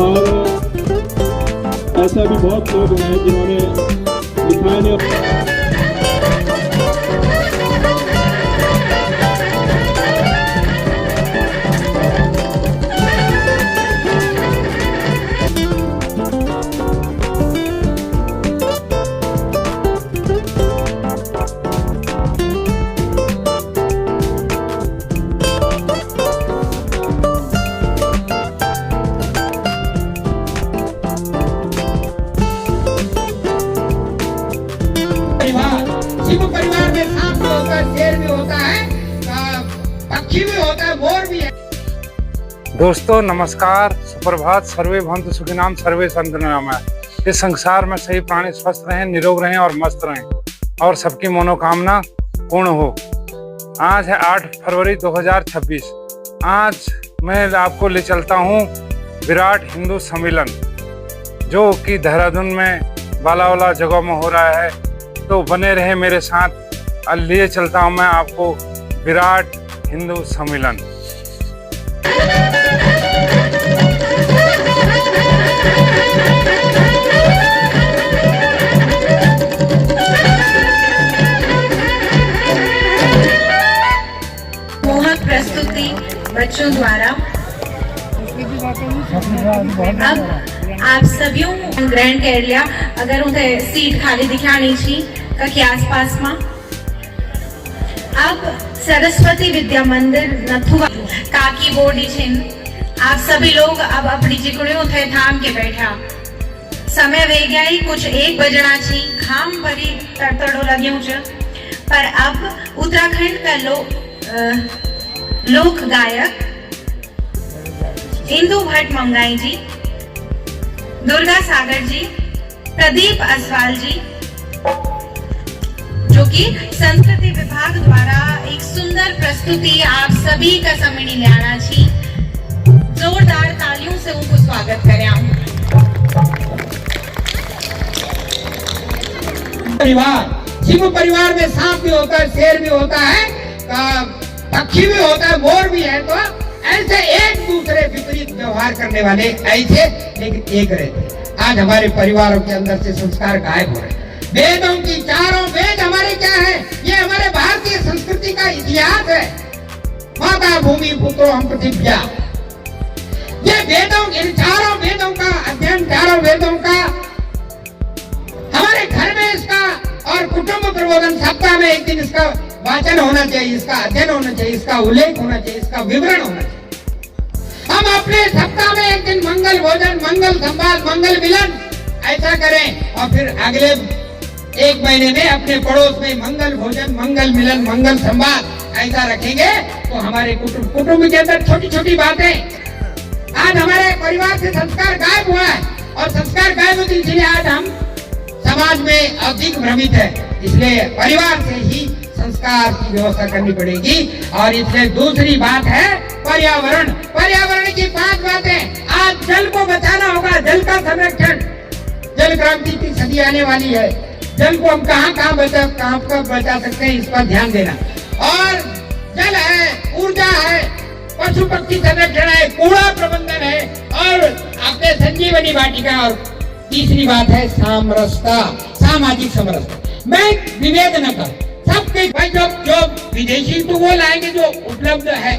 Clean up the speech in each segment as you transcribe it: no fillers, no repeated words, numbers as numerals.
और ऐसा भी बहुत लोग हैं जिन्होंने लिखा है। शिव परिवार में सांप भी होता है, शेर भी होता है, पक्षी भी होता है, मोर भी है। दोस्तों नमस्कार, सुप्रभात। सर्वे भवन्तु सुखिनाम, सर्वे सन्तु निरामयाः। इस संसार में सभी प्राणी स्वस्थ रहें, निरोग रहें और मस्त रहें और सबकी मनोकामना पूर्ण हो। आज है 8 फरवरी 2026। आज मैं आपको ले चलता हूँ विराट हिंदू सम्मेलन, जो कि देहरादून में बालावाला जगह में हो रहा है। तो बने रहे मेरे साथ, लिए चलता हूँ मैं आपको विराट हिंदू सम्मेलन। मोहक प्रस्तुति बच्चों द्वारा। अब आप सभी ग्रहण कर लिया। अगर उसे सीट खाली दिखानी थी कखी आसपास में। अब सरस्वती विद्या मंदिर नथुआ काकी बोर्डी छिन। आप सभी लोग अब अपनी जिकड़ियों थे थाम के बैठा। समय वे गया ही कुछ 1 बजना छी। घाम भरी तड़तड़ो लग्यो छ। पर अब उत्तराखंड का लोक गायक इंदु भट्ट मंगाई जी, दुर्गा सागर जी, प्रदीप असवाल जी, जो कि संस्कृति विभाग द्वारा एक सुंदर प्रस्तुति आप सभी का सम्मिली लाना छी। जोरदार तालियों से उनको स्वागत करें। परिवार, शिव परिवार में सांप भी होता है, शेर भी होता है, पक्षी भी होता है, मोर भी है। तो ऐसे एक दूसरे विपरीत व्यवहार करने वाले ऐसे लेकिन एक रहते। आज हमारे परिवारों के अंदर से संस्कार गायब हो रहे हैं। वेदों की चारों वेद हमारे क्या है? ये हमारे भारतीय संस्कृति का इतिहास है। माता भूमि पुत्रो हम पृथिव्या। ये वेदों, इन चारों वेदों का अध्ययन, चारों वेदों का हमारे घर में इसका और कुटुंब प्रबोधन सप्ताह में एक दिन इसका वाचन होना चाहिए, इसका अध्ययन होना चाहिए, इसका उल्लेख होना चाहिए, इसका विवरण होना चाहिए। हम अपने सप्ताह में एक दिन मंगल भोजन, मंगल संवाद, मंगल मिलन ऐसा करें और फिर अगले 1 महीने में अपने पड़ोस में मंगल भोजन, मंगल मिलन, मंगल संवाद ऐसा रखेंगे तो हमारे कुटुंब के अंदर छोटी छोटी बातें। आज हमारे परिवार से संस्कार गायब हुआ है और संस्कार गायब होती इसलिए आज हम समाज में अधिक भ्रमित है। इसलिए परिवार से ही संस्कार की व्यवस्था करनी पड़ेगी। और इसलिए दूसरी बात है पर्यावरण। पर्यावरण की 5 बातें। आज जल को बचाना होगा, जल का संरक्षण। जल क्रांति की सदी आने वाली है। जल को हम कहाँ बचा सकते हैं, इस पर ध्यान देना। और जल है, ऊर्जा है, पशु पक्षी संरक्षण है, कूड़ा प्रबंधन है और अपने संजीवनी वाटिका। और तीसरी बात है सामरसता, सामाजिक समरसता। मैं विभेद न कर सबके भाई, जो विदेशी तो वो लाएंगे जो उपलब्ध है,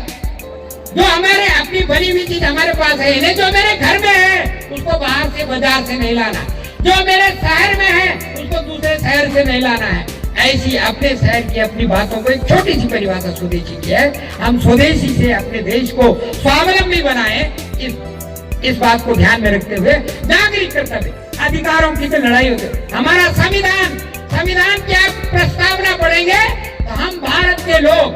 जो हमारे अपनी बनी हुई चीज हमारे पास है। इन्हें जो मेरे घर में है उसको बाहर से, बाजार से नहीं लाना। जो मेरे शहर में है उसको दूसरे शहर से नहीं लाना है। ऐसी अपने शहर की अपनी बातों को एक छोटी सी परिभाषा स्वदेशी की है। हम स्वदेशी से अपने देश को स्वावलंबी बनाए, इस बात को ध्यान में रखते हुए नागरिक कर्तव्य, अधिकारों की तो लड़ाई होती। हमारा संविधान की आप प्रस्तावना पढ़ेंगे तो हम भारत के लोग,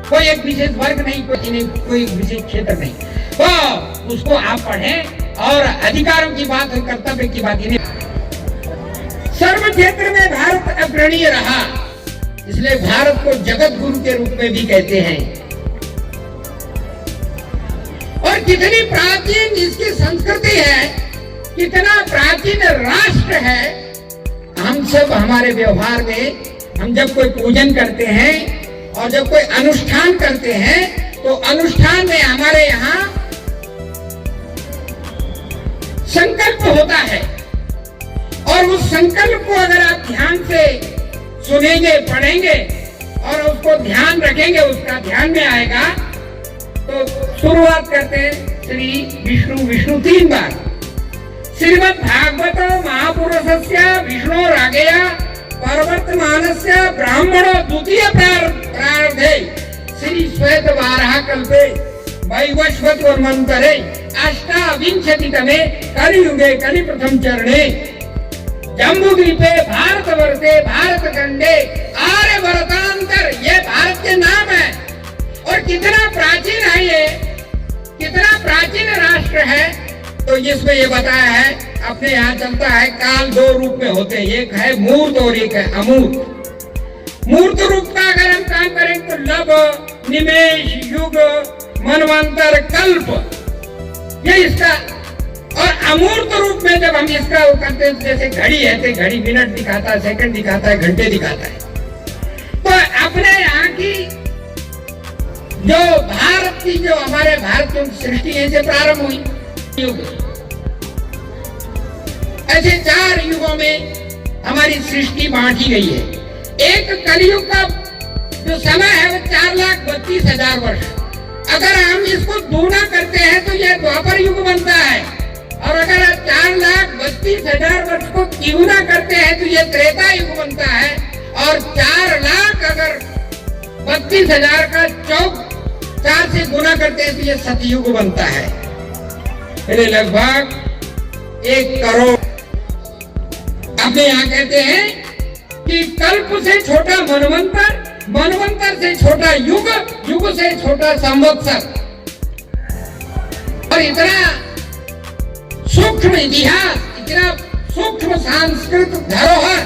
कोई एक विशेष वर्ग नहीं, कोई विशेष क्षेत्र नहीं, तो उसको आप पढ़ें और अधिकारों की बात और कर्तव्य की बात। सर्व क्षेत्र में भारत अग्रणी रहा, इसलिए भारत को जगत गुरु के रूप में भी कहते हैं। और कितनी प्राचीन इसकी संस्कृति है, कितना प्राचीन राष्ट्र है। हम सब हमारे व्यवहार में, हम जब कोई पूजन करते हैं और जब कोई अनुष्ठान करते हैं तो अनुष्ठान में हमारे यहाँ संकल्प होता है, और उस संकल्प को अगर आप ध्यान से सुनेंगे, पढ़ेंगे और उसको ध्यान रखेंगे, उसका ध्यान में आएगा, तो शुरुआत करते हैं श्री विष्णु विष्णु 3 बार। श्रीमद् भागवत महापुरुषस्य विष्णु रागेया परवर्तमानस्य ब्राह्मणो द्वितीय प्रारब्धे श्री श्वेत वाराह कल्पे वैवस्वत मन्वन्तरे अष्टाविंशतितमे कलियुगे कलि प्रथम चरणे जम्बूद्वीपे भारतवर्षे भारतखंडे आर्यवर्तांतर, ये भारत के नाम है। और कितना प्राचीन है ये, कितना प्राचीन राष्ट्र है। तो जिसमें ये बताया है, अपने यहाँ चलता है काल 2 रूप में होते हैं, एक है मूर्त और एक है अमूर्त। मूर्त रूप का अगर हम काम करें तो लब, निमेष, युग, मनवंतर, कल्प, ये इसका। और अमूर्त रूप में जब हम इसका वो करते हैं, जैसे घड़ी है तो घड़ी मिनट दिखाता है, सेकंड दिखाता है, घंटे दिखाता है। तो अपने यहाँ की जो भारत की, जो हमारे भारत की सृष्टि ऐसे प्रारंभ हुई युग, ऐसे 4 युगों में हमारी सृष्टि बांटी गई है। एक कलयुग का जो समय है वो 4,32,000 वर्ष। अगर हम इसको दूना करते हैं तो यह द्वापर युग बनता है, और अगर 4,32,000 वर्ष को द्विगुना करते हैं तो यह त्रेता युग बनता है, और 4 लाख अगर 32,000 का 4 से गुना करते हैं तो यह सतयुग बनता है। मेरे लगभग 1 करोड़। अपने यहाँ कहते हैं कि कल्प से छोटा मनवंतर, मनवंतर से छोटा युग, युग से छोटा संवत्सर। और इतना सूक्ष्म इतिहास, इतना सूक्ष्म सांस्कृतिक धरोहर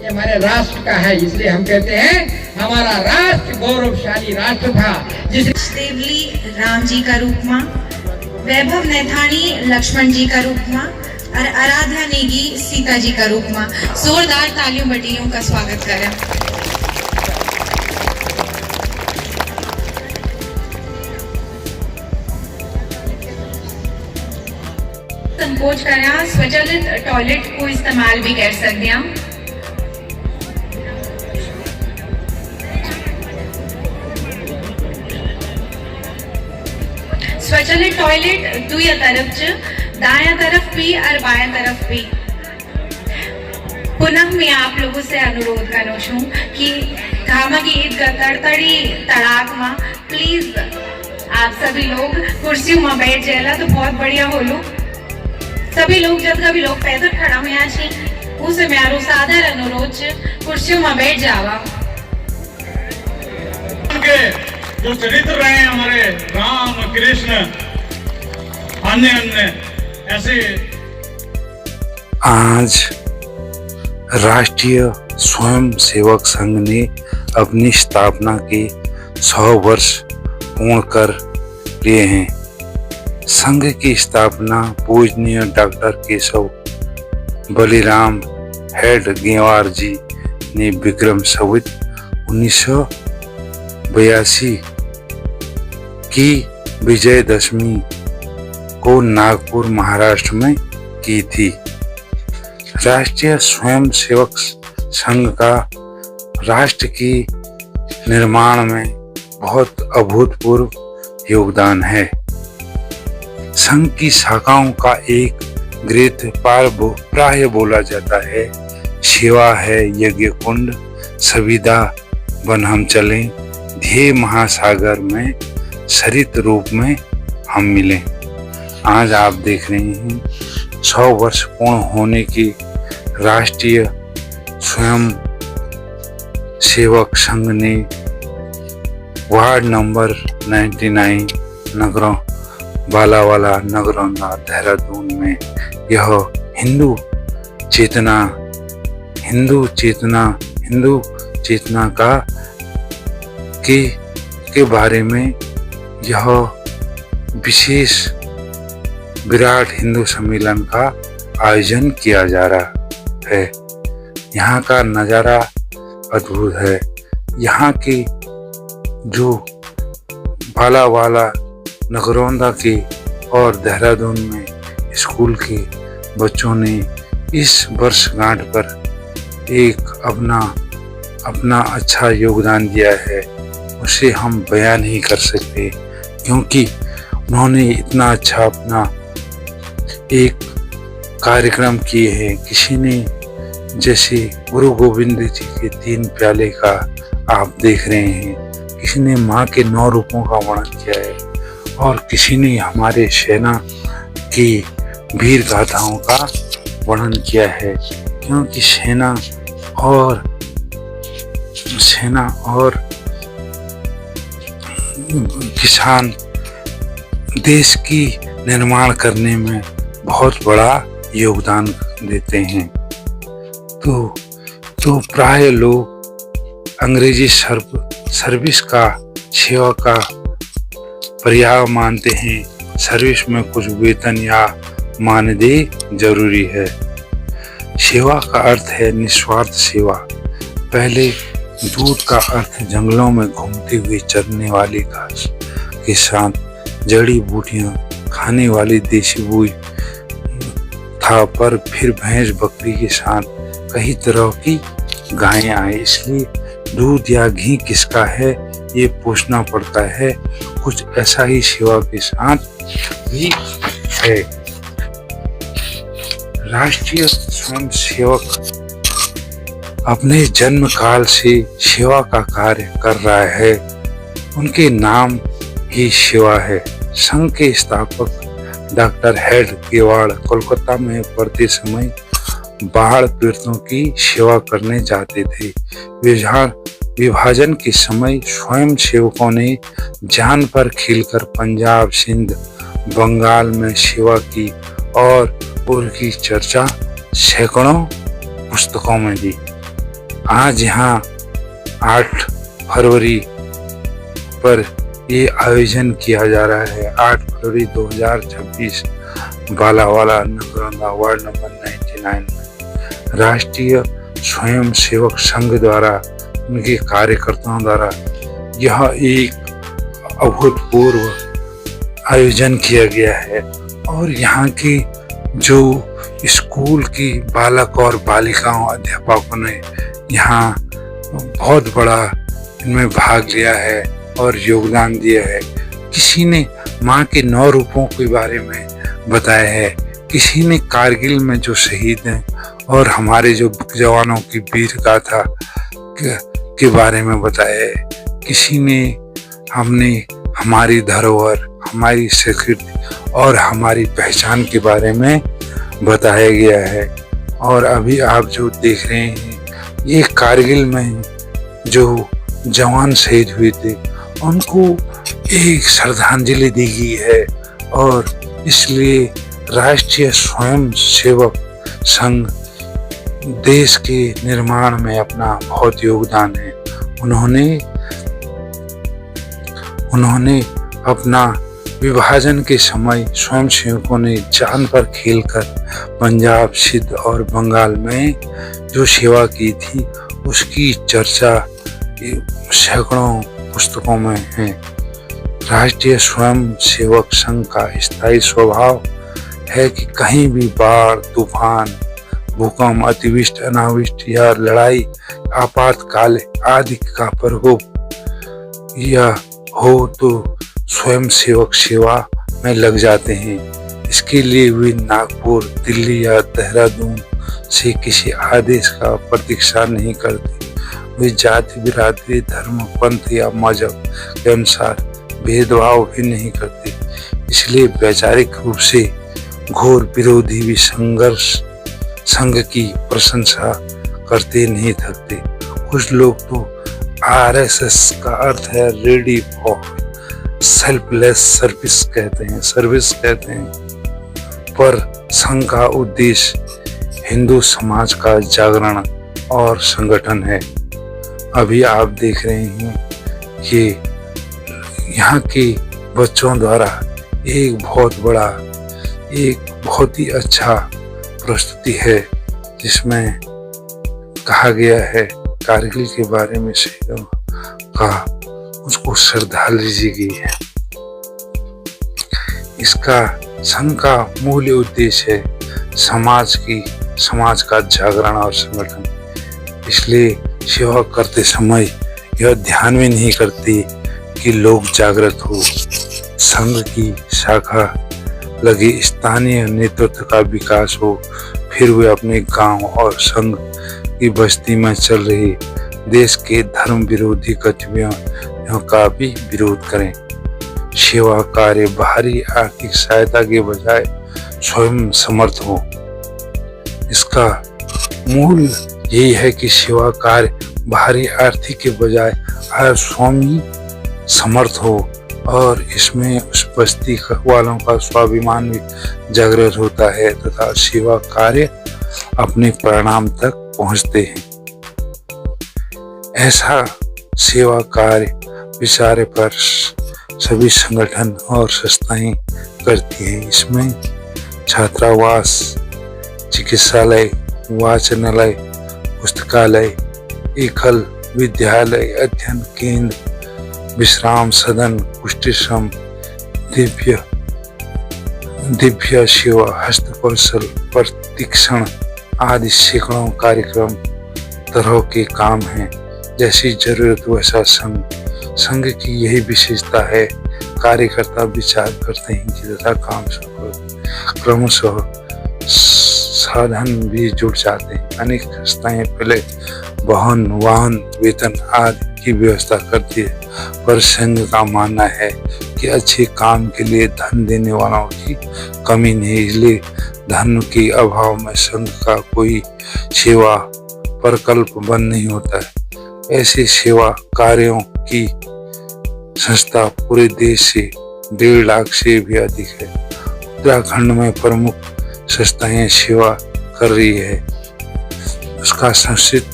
ये हमारे राष्ट्र का है। इसलिए हम कहते हैं हमारा राष्ट्र गौरवशाली राष्ट्र था। जिस देवली राम जी का रूप में, वैभव नैथानी लक्ष्मण जी का रूप में, और आराध्या नेगी सीता जी का रूप में जोरदार तालियों बटियों का स्वागत करें। संकोच करा स्वचालित टॉयलेट को इस्तेमाल भी कर सकते हैं। स्वचालित टॉयलेट दुया तरफ च, दाया तरफ भी और बाया तरफ भी। पुनः मैं आप लोगों से अनुरोध करूँ छूं कि घामा की ईद का तड़तड़ी तड़ाक में प्लीज आप सभी लोग कुर्सियों में बैठ जाएला तो बहुत बढ़िया होलो। सभी लोग जब कभी लोग पैदल खड़ा हुआ छे, उसे मारो सादर अनुरोध कुर्सियों में बैठ जावा। जो चरित्र रहे हमारे राम, कृष्ण, अन्य अन्य ऐसे। आज राष्ट्रीय स्वयं सेवक संघ ने अपनी स्थापना के 100 वर्ष पूर्ण कर लिए हैं। संघ की स्थापना पूजनीय डॉक्टर केशव बलिराम हेडगेवार जी ने विक्रम संवत 1982 की विजयदशमी को नागपुर महाराष्ट्र में की थी। राष्ट्रीय स्वयं सेवक संघ का राष्ट्र की निर्माण में बहुत अभूतपूर्व योगदान है। संघ की शाखाओं का एक ग्रंथ प्राय बोला जाता है, सेवा है यज्ञ कुंड, सविदा बन हम चलें, ध्येय महासागर में सरित रूप में हम मिलें। आज आप देख रहे हैं 100 वर्ष पूर्ण होने की राष्ट्रीय स्वयं सेवक संघ ने वार्ड नंबर 99 नगरों बालावाला नगरौंदा देहरादून में यह हिंदू चेतना का के बारे में यह विशेष विराट हिंदू सम्मेलन का आयोजन किया जा रहा है। यहाँ का नज़ारा अद्भुत है। यहाँ की जो बालावाला नगरौंदा की और देहरादून में स्कूल के बच्चों ने इस वर्षगांठ पर एक अपना अच्छा योगदान दिया है, उसे हम बयान नहीं कर सकते, क्योंकि उन्होंने इतना अच्छा अपना एक कार्यक्रम किए हैं। किसी ने जैसे गुरु गोविंद जी के 3 प्याले का आप देख रहे हैं, किसी ने माँ के 9 रूपों का वर्णन किया है, और किसी ने हमारे सेना की वीर गाथाओं का वर्णन किया है। क्योंकि सेना और किसान देश की निर्माण करने में बहुत बड़ा योगदान देते हैं। तो प्राय लोग अंग्रेजी सर्विस का सेवा का पर्याय मानते हैं। सर्विस में कुछ वेतन या मानदेय जरूरी है। सेवा का अर्थ है निस्वार्थ सेवा। पहले दूध का अर्थ जंगलों में घूमती हुई चरने वाली घास के साथ जड़ी बूटियां खाने वाली देसी बुई था, पर फिर भैंस बकरी के साथ कई तरह की गायें आई, इसलिए दूध या घी किसका है ये पूछना पड़ता है। कुछ ऐसा ही सेवा के साथ भी है। राष्ट्रीय स्वयंसेवक अपने जन्म काल से सेवा का कार्य कर रहा है। उनके नाम ही सेवा है। संघ के स्थापक डॉक्टर हेड गेवाड़ कोलकाता में पढ़ते समय बाढ़ पीड़ितों की सेवा करने जाते थे। विभाजन के समय स्वयं सेवकों ने जान पर खेलकर पंजाब, सिंध, बंगाल में सेवा की और उनकी चर्चा सैकड़ों पुस्तकों में दी। आज यहाँ 8 फरवरी पर ये आयोजन किया जा रहा है। 8 फरवरी 2026 बालावाला नगरौंदा वार्ड नंबर 99 में राष्ट्रीय स्वयं सेवक संघ द्वारा उनके कार्यकर्ताओं द्वारा यह एक अभूतपूर्व आयोजन किया गया है। और यहाँ की जो स्कूल की बालक और बालिकाओं अध्यापकों ने यहाँ बहुत बड़ा इनमें भाग लिया है और योगदान दिया है। किसी ने माँ के 9 रूपों के बारे में बताया है, किसी ने कारगिल में जो शहीद हैं और हमारे जो जवानों की वीर गाथा के बारे में बताया है, किसी ने हमने हमारी धरोहर, हमारी संस्कृति और हमारी पहचान के बारे में बताया गया है। और अभी आप जो देख रहे हैं ये कारगिल में जो जवान शहीद हुए थे उनको एक श्रद्धांजलि दी गई है। और इसलिए राष्ट्रीय स्वयं सेवक संघ देश के निर्माण में अपना बहुत योगदान है। उन्होंने अपना विभाजन के समय स्वयं सेवकों ने जान पर खेलकर पंजाब, सिंध और बंगाल में जो सेवा की थी उसकी चर्चा सैकड़ों पुस्तकों में है। राष्ट्रीय स्वयं सेवक संघ का स्थायी स्वभाव है कि कहीं भी बाढ़, तूफान, भूकंप, अतिवृष्टि, अनावृष्टि या लड़ाई, आपातकाल आदि का प्रकोप या हो तो स्वयं सेवक सेवा में लग जाते हैं। इसके लिए वे नागपुर, दिल्ली या देहरादून से किसी आदेश का प्रतीक्षा नहीं करते। वे जाति, बिरादरी, धर्म, पंथ या मजहब के अनुसार भेदभाव भी नहीं करते। इसलिए वैचारिक रूप से घोर विरोधी भी संघ की प्रशंसा करते नहीं थकते। कुछ लोग तो RSS का अर्थ है रेडी फॉर सेल्फलेस सर्विस कहते हैं, पर संघ का उद्देश्य हिंदू समाज का जागरण और संगठन है। अभी आप देख रहे हैं कि यहाँ के बच्चों द्वारा एक बहुत ही अच्छा प्रस्तुति है जिसमें कहा गया है कारगिल के बारे में शहीदों का उसको श्रद्धांजलि दी गई है। इसका संघ का मूल उद्देश्य है समाज का जागरण और संगठन। इसलिए सेवा करते समय यह ध्यान में नहीं करती कि लोग जागृत हो। संघ की शाखा लगे स्थानीय नेतृत्व का विकास हो, फिर वे अपने गांव और संघ की बस्ती में चल रही देश के धर्म विरोधी गतिविधियों का भी विरोध करें। सेवा कार्य बाहरी आर्थिक सहायता के बजाय स्वयं समर्थ हो। इसका मूल यही है कि सेवा कार्य बाहरी आर्थिक के बजाय स्वयं ही समर्थ हो और इसमें उस बस्ती वालों का स्वाभिमान भी जागृत होता है तथा सेवा कार्य अपने परिणाम तक पहुंचते हैं। ऐसा सेवा कार्य विचारे पर सभी संगठन और संस्थाएं करती हैं। इसमें छात्रावास, चिकित्सालय, वाचनालय, पुस्तकालय, एकल विद्यालय, अध्ययन केंद्र, विश्राम सदन, कुष्ठश्रम, दिव्य सेवा, हस्तकौशल प्रशिक्षण आदि सैकड़ों कार्यक्रम तरह के काम हैं। जैसी जरूरत वैसा संघ की यही विशेषता है। कार्यकर्ता विचार करते हैं कि तथा काम क्रमशः साधन भी जुड़ जाते हैं। अनेक संस्थाएं पहले वाहन वेतन आदि की व्यवस्था करती है, पर संघ का मानना है कि अच्छे काम के लिए धन देने वालों की कमी नहीं, इसलिए धन के अभाव में संघ का कोई सेवा प्रकल्प बंद नहीं होता है। ऐसे सेवा कार्यों की संस्था पूरे देश से 1.5 लाख से भी अधिक है। उत्तराखंड में प्रमुख संस्थाएं सेवा कर रही है। उसका संक्षिप्त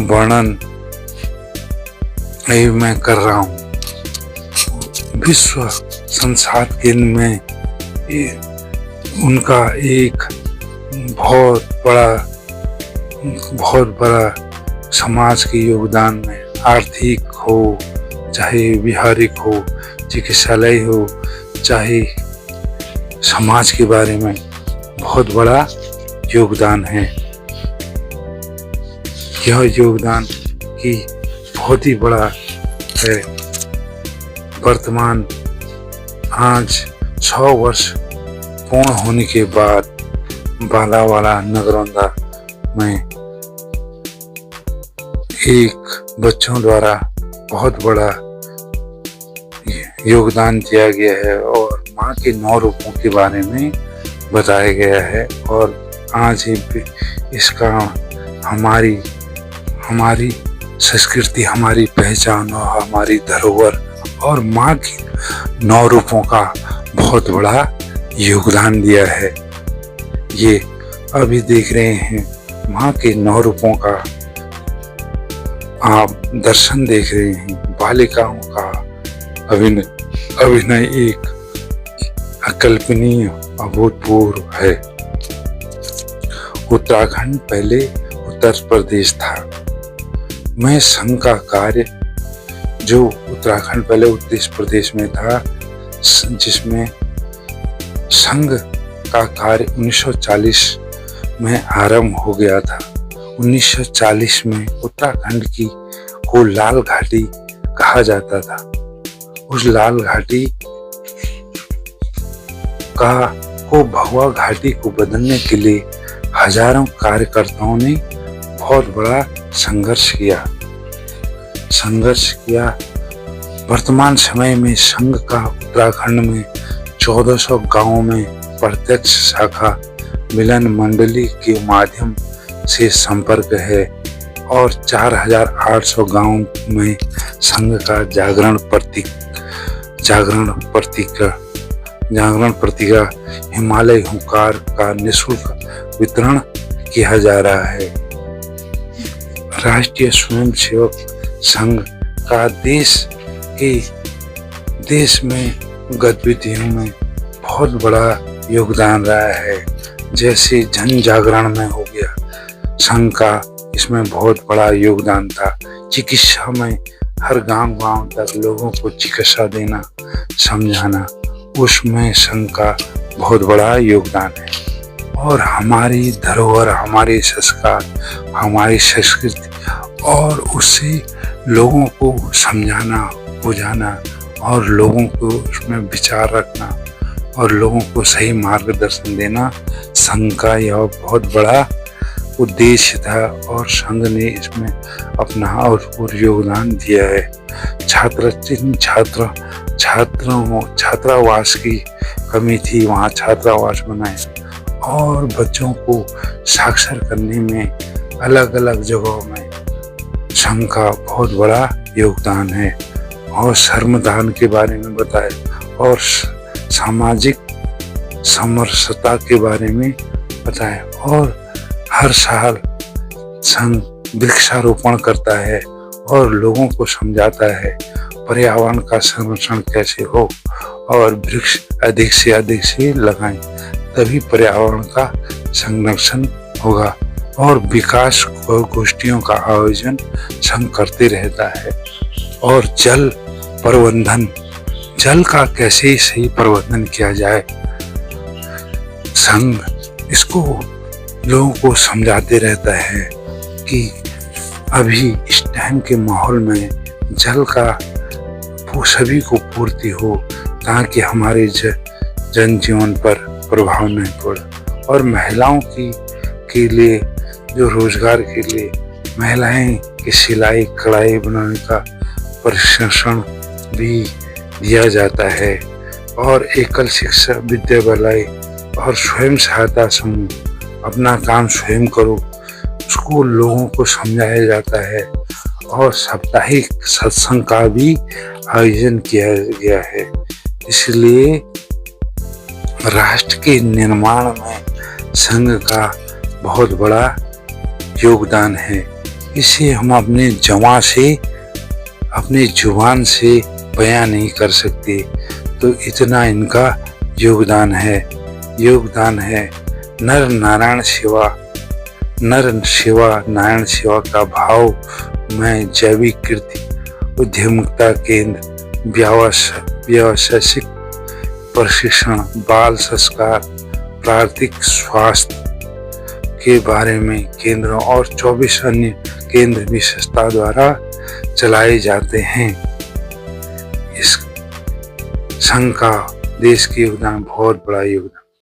वर्णन मैं कर रहा हूँ। विश्व संसार केंद्र में उनका एक बहुत बड़ा समाज के योगदान में आर्थिक हो, चाहे व्यवहारिक हो, चिकित्सालय हो, चाहे समाज के बारे में बहुत बड़ा योगदान है। यह योगदान की बहुत ही बड़ा है। वर्तमान आज 6 वर्ष पूर्ण होने के बाद बालावाला नगरौंदा में एक बच्चों द्वारा बहुत बड़ा योगदान दिया गया है और माँ के 9 रूपों के बारे में बताया गया है। और आज ही इसका हमारी संस्कृति, हमारी पहचान और हमारी धरोहर और माँ के 9 रूपों का बहुत बड़ा योगदान दिया है। ये अभी देख रहे हैं माँ के 9 रूपों का आप दर्शन देख रहे हैं। बालिकाओं का अभिनय एक अकल्पनीय अभूतपूर्व है। उत्तराखंड पहले उत्तर प्रदेश था। मैं संघ का कार्य जो उत्तराखंड पहले उत्तर प्रदेश में था, जिसमें संघ का कार्य 1940 में आरंभ हो गया था। 1940 में उत्तराखंड को लाल घाटी कहा जाता था। उस लाल घाटी को भगवा घाटी को बदलने के लिए हजारों कार्यकर्ताओं ने बहुत बड़ा संघर्ष किया। वर्तमान समय में संघ का उत्तराखंड में 1400 गांवों में प्रत्यक्ष शाखा मिलन मंडली के माध्यम से संपर्क है और 4800 गांवों में संघ का जागरण पत्रिका हिमालय हुंकार का निःशुल्क वितरण किया जा रहा है। राष्ट्रीय स्वयंसेवक संघ का देश में गतिविधियों में बहुत बड़ा योगदान रहा है। जैसे जन जागरण में हो गया, संघ का इसमें बहुत बड़ा योगदान था। चिकित्सा में हर गांव तक लोगों को चिकित्सा देना, समझाना उसमें संघ का बहुत बड़ा योगदान है। और हमारी धरोहर, हमारे संस्कार, हमारी संस्कृति और उससे लोगों को समझाना, बुझाना और लोगों को उसमें विचार रखना और लोगों को सही मार्गदर्शन देना संघ का यह बहुत बड़ा उद्देश्य था। और संघ ने इसमें अपना और योगदान दिया है। छात्रावास की कमी थी, वहाँ छात्रावास बनाए और बच्चों को साक्षर करने में अलग अलग जगहों में संघ का बहुत बड़ा योगदान है। और श्रमदान के बारे में बताए और सामाजिक समरसता के बारे में बताए। और हर साल संघ वृक्षारोपण करता है और लोगों को समझाता है पर्यावरण का संरक्षण कैसे हो और वृक्ष अधिक से लगाएं, तभी पर्यावरण का संरक्षण होगा। और विकास गोष्ठियों का आयोजन संघ करते रहता है। और जल प्रबंधन, जल का कैसे सही प्रबंधन किया जाए, संघ इसको लोगों को समझाते रहता है कि अभी इस टाइम के माहौल में जल का सभी को पूर्ति हो, ताकि हमारे जनजीवन पर प्रभाव नहीं पड़े। और महिलाओं के लिए जो रोजगार के लिए महिलाएं की सिलाई कढ़ाई बनाने का प्रशिक्षण भी दिया जाता है। और एकल शिक्षा विद्यालय और स्वयं सहायता समूह अपना काम स्वयं करो, उसको लोगों को समझाया जाता है। और साप्ताहिक सत्संग का भी आयोजन किया गया है। इसलिए राष्ट्र के निर्माण में संघ का बहुत बड़ा योगदान है। इसे हम अपने जुबान से बयां नहीं कर सकते, तो इतना इनका योगदान है। नर सेवा नारायण सेवा का भाव में जैविक कृषि, उद्यमिता केंद्र, व्यावसायिक प्रशिक्षण, बाल संस्कार, प्राकृतिक स्वास्थ्य के बारे में केंद्रों और 24 अन्य केंद्र भी संस्था द्वारा चलाए जाते हैं। इस संघ का देश के योगदान बहुत बड़ा योगदान।